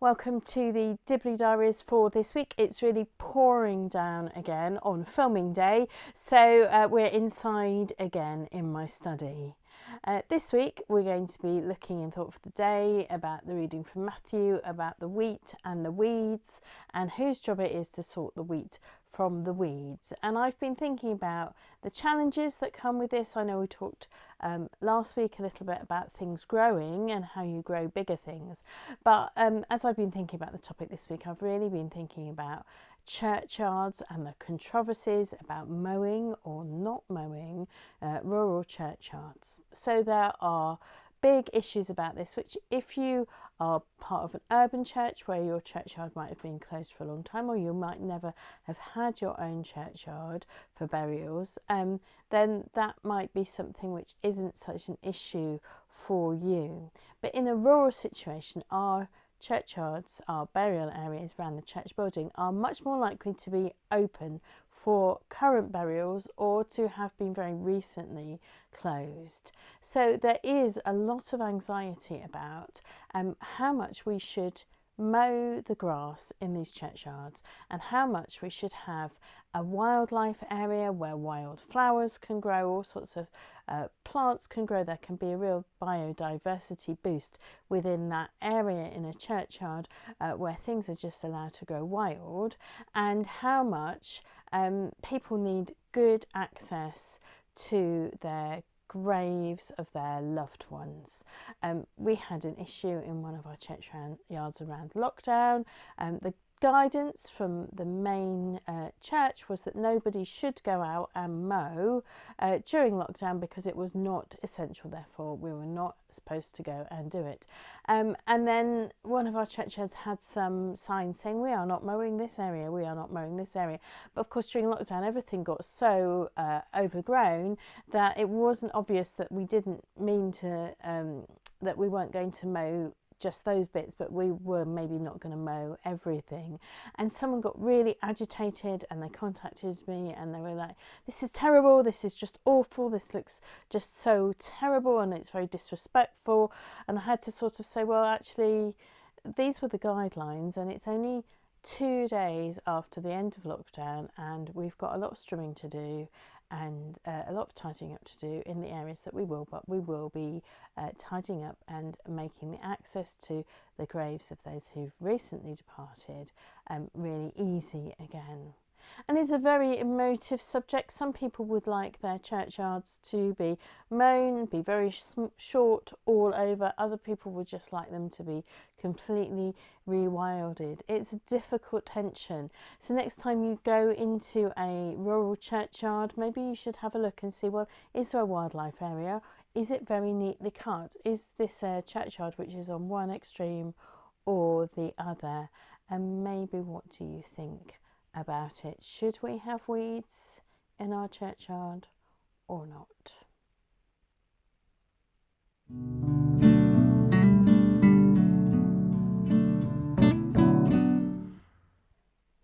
Welcome to the Diabley Diaries for this week. It's really pouring down again on filming day, so we're inside again in my study. This week we're going to be looking in Thought for the Day about the reading from Mathew, about the wheat and the weeds, and whose job it is to sort the wheat from the weeds. And I've been thinking about the challenges that come with this. I know we talked last week a little bit about things growing and how you grow bigger things, but as I've been thinking about the topic this week, I've really been thinking about churchyards and the controversies about mowing or not mowing rural churchyards. So there are big issues about this, which if you are part of an urban church where your churchyard might have been closed for a long time, or you might never have had your own churchyard for burials, then that might be something which isn't such an issue for you. But in a rural situation, our churchyards, our burial areas around the church building, are much more likely to be open for current burials or to have been very recently closed. So there is a lot of anxiety about how much we should mow the grass in these churchyards and how much we should have a wildlife area where wild flowers can grow, all sorts of plants can grow. There can be a real biodiversity boost within that area in a churchyard where things are just allowed to grow wild, and how much people need good access to their graves of their loved ones. We had an issue in one of our churchyards around lockdown. The guidance from the main church was that nobody should go out and mow during lockdown because it was not essential, therefore we were not supposed to go and do it. And then one of our churchyards had some signs saying, we are not mowing this area, we are not mowing this area. But of course during lockdown everything got so overgrown that it wasn't obvious that we didn't mean to, that we weren't going to mow just those bits, but we were maybe not going to mow everything. And someone got really agitated and they contacted me and they were like, this is terrible, this is just awful, this looks just so terrible and it's very disrespectful. And I had to sort of say, well, actually these were the guidelines and it's only 2 days after the end of lockdown and we've got a lot of trimming to do and a lot of tidying up to do in the areas that we will be tidying up and making the access to the graves of those who've recently departed really easy again. And it's a very emotive subject. Some people would like their churchyards to be mown, be very short all over. Other people would just like them to be completely rewilded. It's a difficult tension. So next time you go into a rural churchyard, maybe you should have a look and see, well, is there a wildlife area? Is it very neatly cut? Is this a churchyard which is on one extreme or the other? And maybe what do you think about it? Should we have weeds in our churchyard or not?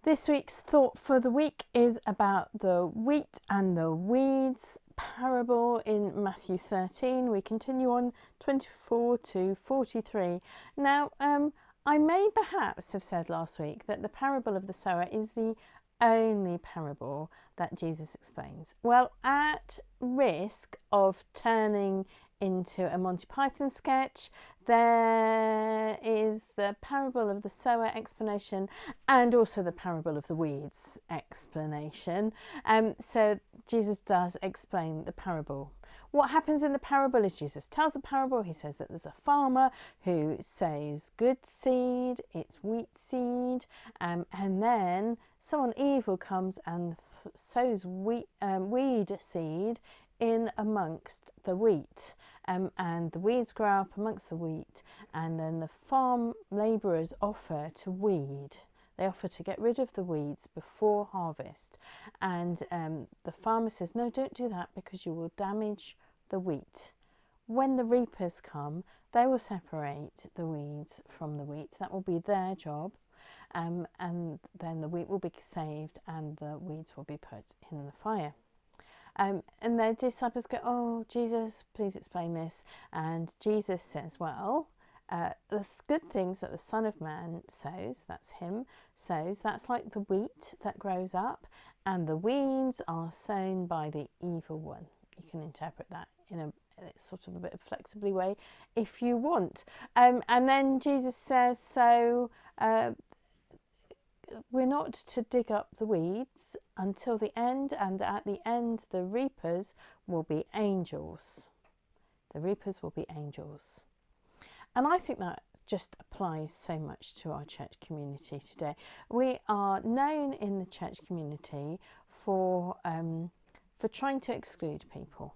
This week's thought for the week is about the wheat and the weeds parable in Matthew 13. We continue on 24 to 43. Now, I may perhaps have said last week that the parable of the sower is the only parable that Jesus explains. Well, at risk of turning into a Monty Python sketch, there is the parable of the sower explanation and also the parable of the weeds explanation. So Jesus does explain the parable. What happens in the parable is Jesus tells the parable. He says that there's a farmer who sows good seed, it's wheat seed, and then someone evil comes and sows weed seed in amongst the wheat, and the weeds grow up amongst the wheat, and then the farm labourers offer to weed. They offer to get rid of the weeds before harvest, and the farmer says, no, don't do that because you will damage the wheat. When the reapers come, they will separate the weeds from the wheat. That will be their job, and then the wheat will be saved and the weeds will be put in the fire. And their disciples go, oh, Jesus, please explain this. And Jesus says, well, The good things that the Son of Man sows, that's him, sows, that's like the wheat that grows up, and the weeds are sown by the evil one. You can interpret that in a sort of a bit of flexibly way if you want. And then Jesus says, so we're not to dig up the weeds until the end, and at the end the reapers will be angels. The reapers will be angels. And I think that just applies so much to our church community today. We are known in the church community for trying to exclude people,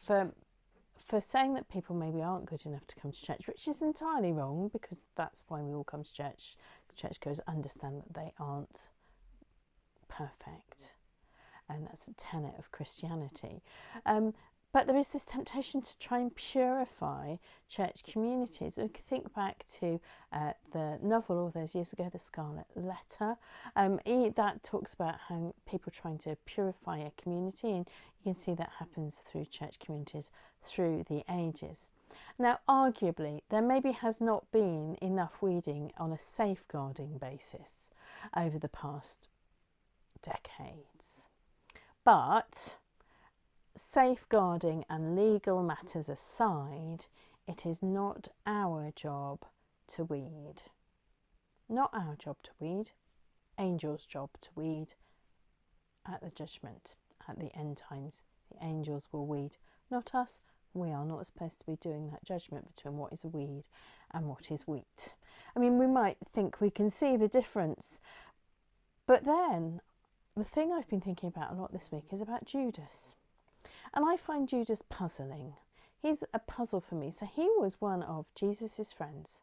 for saying that people maybe aren't good enough to come to church, which is entirely wrong, because that's why we all come to church. Churchgoers understand that they aren't perfect, and that's a tenet of Christianity. But there is this temptation to try and purify church communities. We can think back to the novel all those years ago, The Scarlet Letter. That talks about how people trying to purify a community, and you can see that happens through church communities through the ages. Now, arguably, there maybe has not been enough weeding on a safeguarding basis over the past decades. But safeguarding and legal matters aside, it is not our job to weed. Not our job to weed. Angels' job to weed at the judgment, at the end times. The angels will weed, not us. We are not supposed to be doing that judgment between what is a weed and what is wheat. I mean, we might think we can see the difference, but then the thing I've been thinking about a lot this week is about Judas. And I find Judas puzzling. He's a puzzle for me. So he was one of Jesus's friends.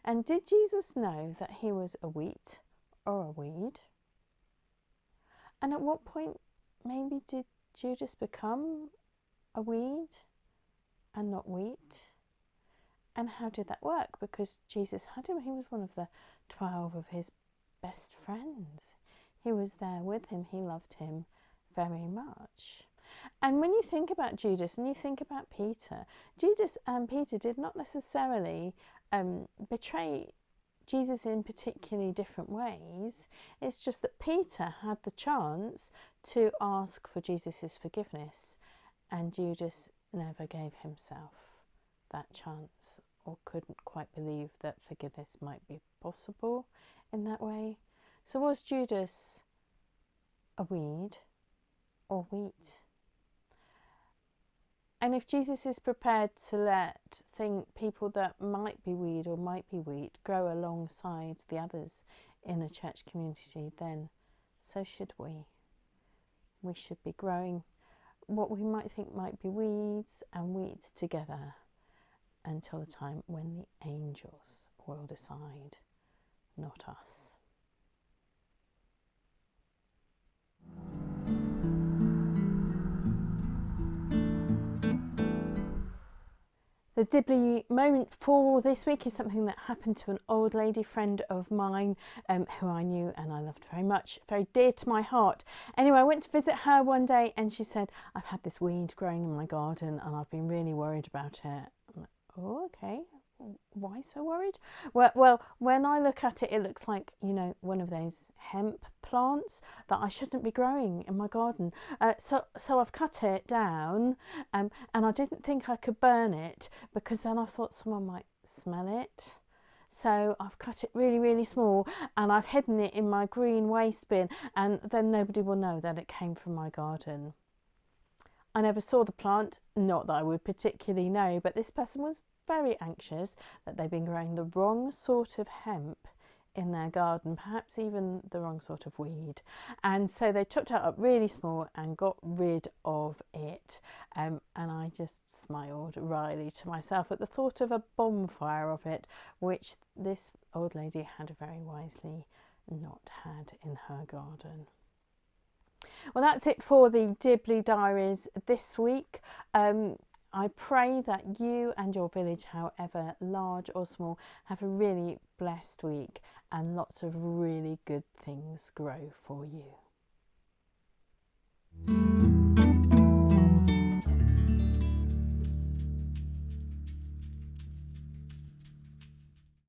And did Jesus know that he was a wheat or a weed? And at what point maybe did Judas become a weed and not wheat? And how did that work? Because Jesus had him. He was one of the 12 of his best friends. He was there with him. He loved him very much. And when you think about Judas and you think about Peter, Judas and Peter did not necessarily betray Jesus in particularly different ways. It's just that Peter had the chance to ask for Jesus' forgiveness, and Judas never gave himself that chance, or couldn't quite believe that forgiveness might be possible in that way. So was Judas a weed or wheat? And if Jesus is prepared to let people that might be weed or might be wheat grow alongside the others in a church community, then so should we. We should be growing what we might think might be weeds and wheat together until the time when the angels will decide, not us. The Dibley moment for this week is something that happened to an old lady friend of mine who I knew and I loved very much, very dear to my heart. Anyway, I went to visit her one day and she said, I've had this weed growing in my garden and I've been really worried about it. I'm like, oh, okay. Why so worried? Well, when I look at it, it looks like, one of those hemp plants that I shouldn't be growing in my garden. So I've cut it down, and I didn't think I could burn it because then I thought someone might smell it. So I've cut it really, really small and I've hidden it in my green waste bin, and then nobody will know that it came from my garden. I never saw the plant, not that I would particularly know, but this person was very anxious that they've been growing the wrong sort of hemp in their garden, perhaps even the wrong sort of weed. And so they chopped it up really small and got rid of it. And I just smiled wryly to myself at the thought of a bonfire of it, which this old lady had very wisely not had in her garden. Well, that's it for the Diabley Diaries this week. I pray that you and your village, however large or small, have a really blessed week and lots of really good things grow for you.